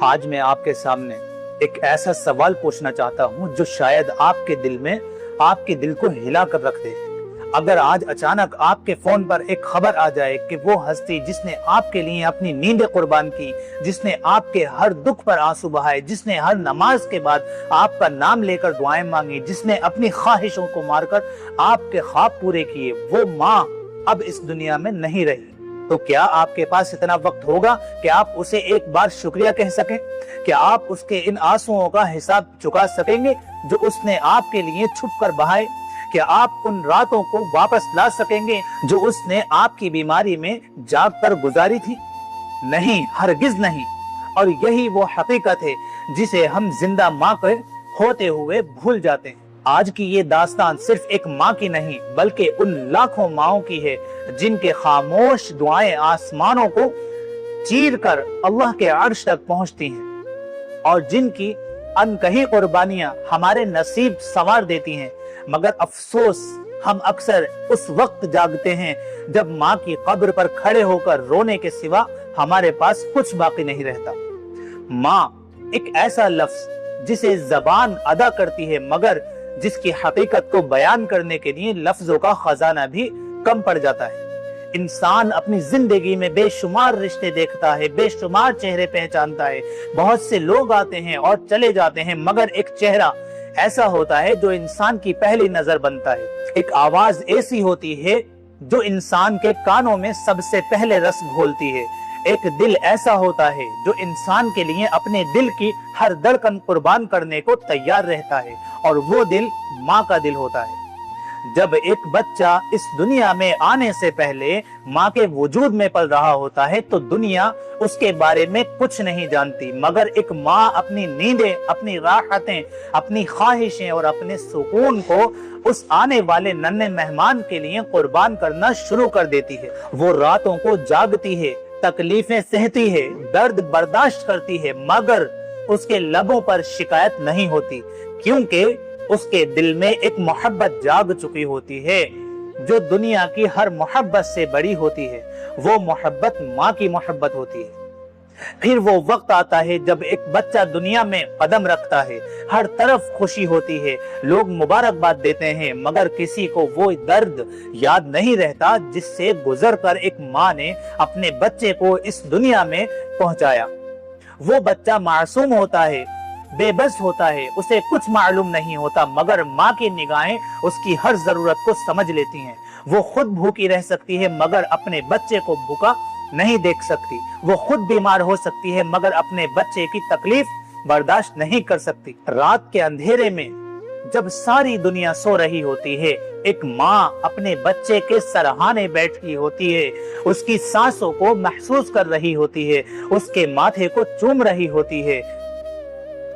آج میں آپ کے سامنے ایک ایسا سوال پوچھنا چاہتا ہوں جو شاید آپ کے دل کو ہلا کر رکھ دے۔ اگر آج اچانک آپ کے فون پر ایک خبر آ جائے کہ وہ ہستی جس نے آپ کے لیے اپنی نیندیں قربان کی، جس نے آپ کے ہر دکھ پر آنسو بہائے، جس نے ہر نماز کے بعد آپ کا نام لے کر دعائیں مانگی، جس نے اپنی خواہشوں کو مار کر آپ کے خواب پورے کیے، وہ ماں اب اس دنیا میں نہیں رہی، تو کیا آپ کے پاس اتنا وقت ہوگا کہ آپ اسے ایک بار شکریہ کہہ سکیں؟ کیا آپ اس کے ان آنسوؤں کا حساب چکا سکیں گے جو اس نے آپ کے لیے چھپ کر بہائے؟ کیا آپ ان راتوں کو واپس لا سکیں گے جو اس نے آپ کی بیماری میں جاگ کر گزاری تھی؟ نہیں، ہرگز نہیں۔ اور یہی وہ حقیقت ہے جسے ہم زندہ ماں کے ہوتے ہوئے بھول جاتے ہیں۔ آج کی یہ داستان صرف ایک ماں کی نہیں بلکہ ان لاکھوں ماؤں کی ہے جن کے خاموش دعائیں آسمانوں کو چیر کر اللہ کے عرش تک پہنچتی ہیں، اور جن کی انکہی قربانیاں ہمارے نصیب سنوار دیتی ہیں۔ مگر افسوس، ہم اکثر اس وقت جاگتے ہیں جب ماں کی قبر پر کھڑے ہو کر رونے کے سوا ہمارے پاس کچھ باقی نہیں رہتا۔ ماں ایک ایسا لفظ جسے زبان ادا کرتی ہے مگر جس کی حقیقت کو بیان کرنے کے لیے لفظوں کا خزانہ بھی کم پڑ جاتا ہے۔ انسان اپنی زندگی میں بے شمار رشتے دیکھتا ہے، بے شمار چہرے پہچانتا ہے، بہت سے لوگ آتے ہیں اور چلے جاتے ہیں، مگر ایک چہرہ ایسا ہوتا ہے جو انسان کی پہلی نظر بنتا ہے۔ ایک آواز ایسی ہوتی ہے جو انسان کے کانوں میں سب سے پہلے رس گھولتی ہے۔ ایک دل ایسا ہوتا ہے جو انسان کے لیے اپنے دل کی ہر دھڑکن قربان کرنے کو تیار رہتا ہے، اور وہ دل ماں کا دل ہوتا ہے۔ جب ایک بچہ اس دنیا میں آنے سے پہلے ماں کے وجود میں پل رہا ہوتا ہے تو دنیا اس کے بارے میں کچھ نہیں جانتی، مگر ایک ماں اپنی نیندیں، اپنی راحتیں، اپنی خواہشیں اور اپنے سکون کو اس آنے والے ننھے مہمان کے لیے قربان کرنا شروع کر دیتی ہے۔ وہ راتوں کو جاگتی ہے، تکلیفیں سہتی ہے، درد برداشت کرتی ہے، مگر اس کے لبوں پر شکایت نہیں ہوتی، کیونکہ اس کے دل میں ایک محبت جاگ چکی ہوتی ہے جو دنیا کی ہر محبت سے بڑی ہوتی ہے۔ وہ محبت ماں کی محبت ہوتی ہے۔ پھر وہ وقت آتا ہے جب ایک بچہ دنیا میں قدم رکھتا ہے، ہر طرف خوشی ہوتی ہے، لوگ مبارکباد دیتے ہیں، مگر کسی کو وہ درد یاد نہیں رہتا جس سے گزر کر ایک ماں نے اپنے بچے کو اس دنیا میں پہنچایا۔ وہ بچہ معصوم ہوتا ہے، بے بس ہوتا ہے، اسے کچھ معلوم نہیں ہوتا، مگر ماں کی نگاہیں اس کی ہر ضرورت کو سمجھ لیتی ہیں۔ وہ خود بھوکی رہ سکتی ہے مگر اپنے بچے کو بھوکا نہیں دیکھ سکتی، وہ خود بیمار ہو سکتی ہے مگر اپنے بچے کی تکلیف برداشت نہیں کر سکتی۔ رات کے اندھیرے میں جب ساری دنیا سو رہی ہوتی ہے، ایک ماں اپنے بچے کے سرہانے بیٹھی ہوتی ہے، اس کی سانسوں کو محسوس کر رہی ہوتی ہے، اس کے ماتھے کو چوم رہی ہوتی ہے،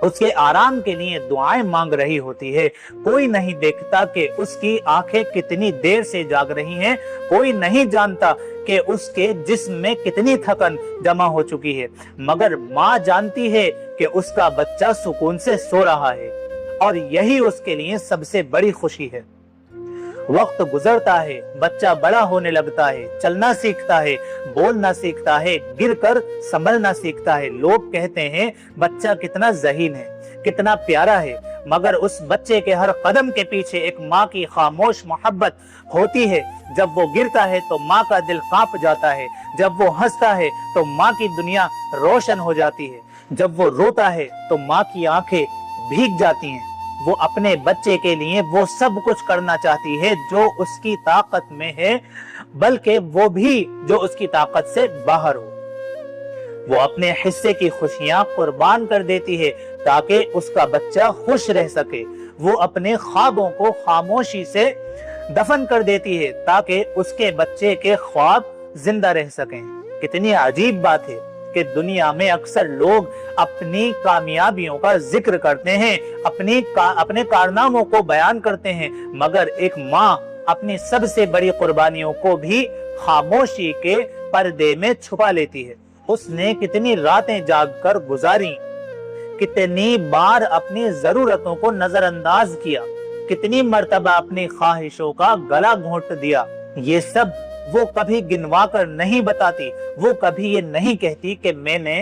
اس کے آرام کے لیے دعائیں مانگ رہی ہوتی ہے۔ کوئی نہیں دیکھتا کہ اس کی آنکھیں کتنی دیر سے جاگ رہی ہیں، کوئی نہیں جانتا کہ اس کے جسم میں کتنی تھکن جمع ہو چکی ہے، مگر ماں جانتی ہے کہ اس کا بچہ سکون سے سو رہا ہے، اور یہی اس کے لیے سب سے بڑی خوشی ہے۔ وقت گزرتا ہے، بچہ بڑا ہونے لگتا ہے، چلنا سیکھتا ہے، بولنا سیکھتا ہے، گر کر سنبھلنا سیکھتا ہے۔ لوگ کہتے ہیں بچہ کتنا ذہین ہے، کتنا پیارا ہے، مگر اس بچے کے ہر قدم کے پیچھے ایک ماں کی خاموش محبت ہوتی ہے۔ جب وہ گرتا ہے تو ماں کا دل کانپ جاتا ہے، جب وہ ہنستا ہے تو ماں کی دنیا روشن ہو جاتی ہے، جب وہ روتا ہے تو ماں کی آنکھیں بھیگ جاتی ہیں۔ وہ اپنے بچے کے لیے وہ سب کچھ کرنا چاہتی ہے جو اس کی طاقت میں ہے، بلکہ وہ بھی جو اس کی طاقت سے باہر ہو۔ وہ اپنے حصے کی خوشیاں قربان کر دیتی ہے تاکہ اس کا بچہ خوش رہ سکے۔ وہ اپنے خوابوں کو خاموشی سے دفن کر دیتی ہے تاکہ اس کے بچے کے خواب زندہ رہ سکیں۔ کتنی عجیب بات ہے کہ دنیا میں اکثر لوگ اپنی کامیابیوں کا ذکر کرتے ہیں، اپنے کارناموں کو بیان کرتے ہیں، مگر ایک ماں اپنی سب سے بڑی قربانیوں کو بھی خاموشی کے پردے میں چھپا لیتی ہے۔ اس نے کتنی راتیں جاگ کر گزاری، کتنی بار اپنی ضرورتوں کو نظر انداز کیا، کتنی مرتبہ اپنی خواہشوں کا گلا گھونٹ دیا۔ یہ سب وہ کبھی گنوا کر نہیں بتاتی، وہ کبھی یہ نہیں کہتی کہ میں نے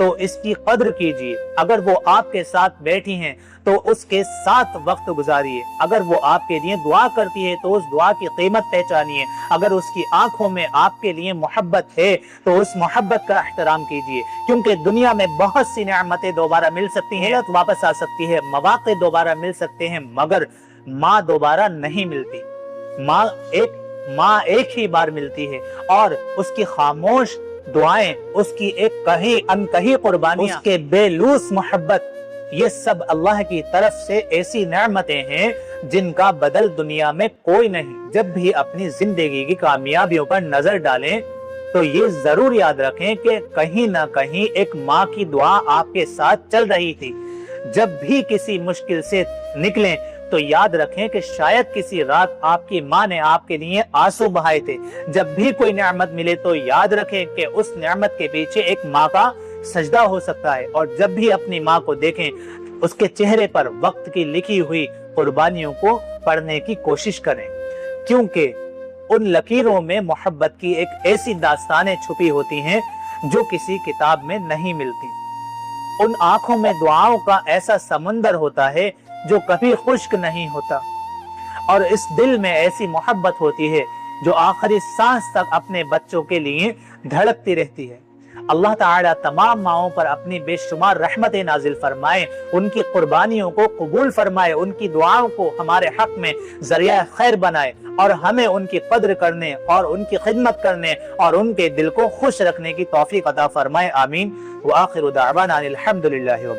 تو اس کی قدر کیجیے۔ اگر وہ آپ کے ساتھ بیٹھی ہیں تو اس کے ساتھ وقت گزاریے۔ اگر وہ آپ کے لیے دعا کرتی ہے تو اس دعا کی قیمت پہچانیے۔ اگر اس کی آنکھوں میں آپ کے لیے محبت ہے تو اس محبت کا احترام کیجیے، کیونکہ دنیا میں بہت سی نعمتیں دوبارہ مل سکتی ہیں، واپس آ سکتی ہے، مواقع دوبارہ مل سکتے ہیں، مگر ماں دوبارہ نہیں ملتی۔ ماں ایک ہی بار ملتی ہے، اور اس کی خاموش دعائیں، اس کی ایک انکہی قربانیاں، اس کے بے لوث محبت، یہ سب اللہ کی طرف سے ایسی نعمتیں ہیں جن کا بدل دنیا میں کوئی نہیں۔ جب بھی اپنی زندگی کی کامیابیوں پر نظر ڈالیں تو یہ ضرور یاد رکھیں کہ کہیں نہ کہیں ایک ماں کی دعا آپ کے ساتھ چل رہی تھی۔ جب بھی کسی مشکل سے نکلیں تو یاد رکھیں کہ شاید کسی رات آپ کی ماں نے آپ کے لیے آنسو بہائے تھے۔ جب بھی کوئی نعمت ملے تو یاد رکھیں کہ اس نعمت کے پیچھے ایک ماں کا سجدہ ہو سکتا ہے، اور جب بھی اپنی ماں کو دیکھیں اس کے چہرے پر وقت کی لکھی ہوئی قربانیوں کو پڑھنے کی کوشش کریں، کیونکہ ان لکیروں میں محبت کی ایک ایسی داستانیں چھپی ہوتی ہیں جو کسی کتاب میں نہیں ملتی۔ ان آنکھوں میں دعاؤں کا ایسا سمندر ہوتا ہے جو کبھی خشک نہیں ہوتا، اور اس دل میں ایسی محبت ہوتی ہے جو آخری سانس تک اپنے بچوں کے لیے دھڑکتی رہتی ہے۔ اللہ تعالیٰ تمام ماؤں پر اپنی بے شمار رحمتیں نازل فرمائے، ان کی قربانیوں کو قبول فرمائے، ان کی دعاؤں کو ہمارے حق میں ذریعہ خیر بنائے، اور ہمیں ان کی قدر کرنے اور ان کی خدمت کرنے اور ان کے دل کو خوش رکھنے کی توفیق عطا فرمائے۔ آمین۔ وآخر دعوانا الحمدللہ رب العالمین۔